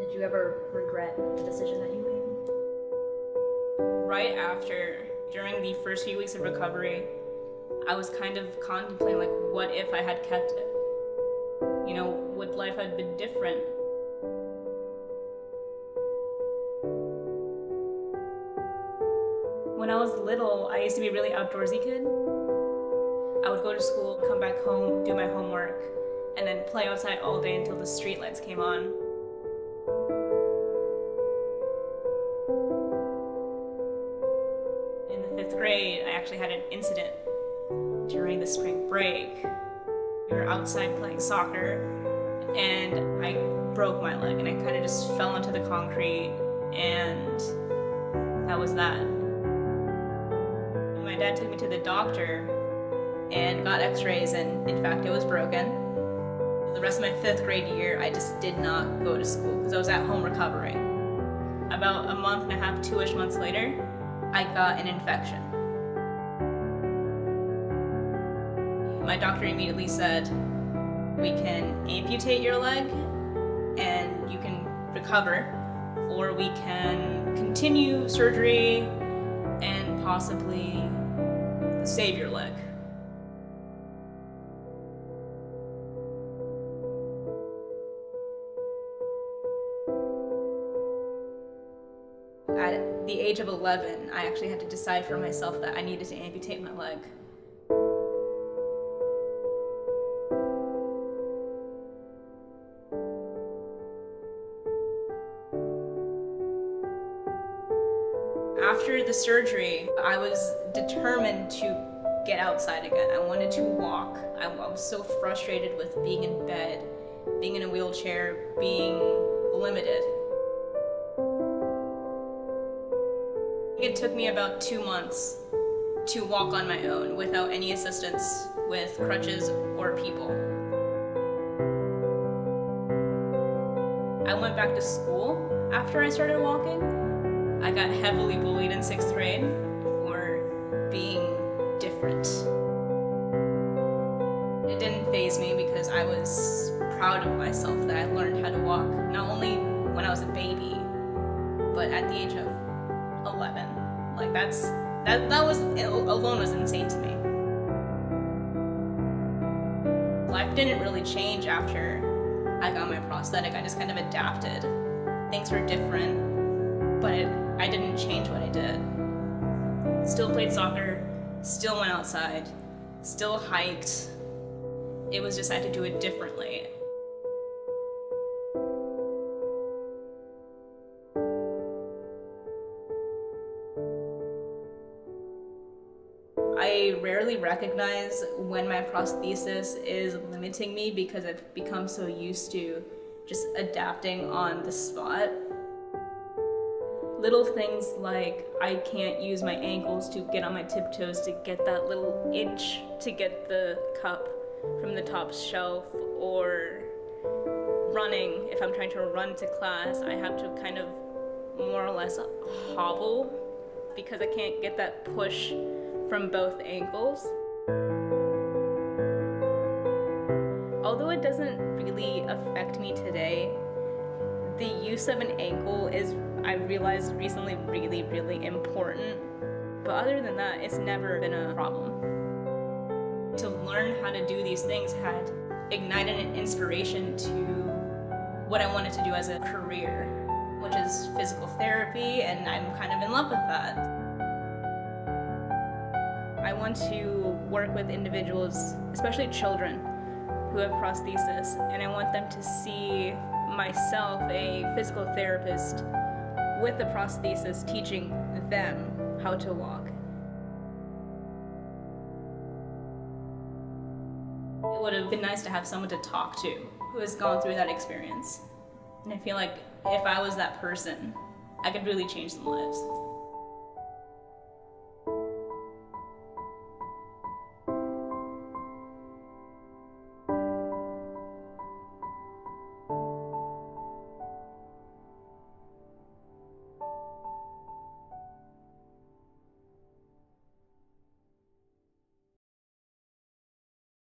Did you ever regret the decision that you made? Right after, during the first few weeks of recovery, I was kind of contemplating, like, what if I had kept it? You know, would life have been different? When I was little, I used to be a really outdoorsy kid. I would go to school, come back home, do my homework, and then play outside all day until the streetlights came on. In the 5th grade, I actually had an incident during the spring break. We were outside playing soccer, and I broke my leg, and I kind of just fell onto the concrete, and that was that. My dad took me to the doctor and got x-rays, and in fact it was broken. The rest of my 5th grade year, I just did not go to school because I was at home recovering. About a month and a half, 2-ish months later, I got an infection. My doctor immediately said, we can amputate your leg and you can recover, or we can continue surgery and possibly save your leg. At the age of 11, I actually had to decide for myself that I needed to amputate my leg. After the surgery, I was determined to get outside again. I wanted to walk. I was so frustrated with being in bed, being in a wheelchair, being limited. It took me about 2 months to walk on my own without any assistance with crutches or people. I went back to school after I started walking. I got heavily bullied in 6th grade for being different. It didn't faze me because I was proud of myself that I learned how to walk, not only when I was a baby, but at the age of 11. Like that was alone was insane to me. Life didn't really change after I got my prosthetic. I just kind of adapted. Things were different, but I didn't change what I did. Still played soccer, still went outside, still hiked. It was just I had to do it differently. I rarely recognize when my prosthesis is limiting me because I've become so used to just adapting on the spot. Little things like I can't use my ankles to get on my tiptoes to get that little inch to get the cup from the top shelf, or running. If I'm trying to run to class, I have to kind of more or less hobble because I can't get that push from both ankles. Although it doesn't really affect me today, the use of an ankle is, I realized recently, really, really important. But other than that, it's never been a problem. To learn how to do these things had ignited an inspiration to what I wanted to do as a career, which is physical therapy, and I'm kind of in love with that. I want to work with individuals, especially children, who have prosthesis, and I want them to see myself, a physical therapist with a prosthesis, teaching them how to walk. It would have been nice to have someone to talk to who has gone through that experience. And I feel like if I was that person, I could really change some lives.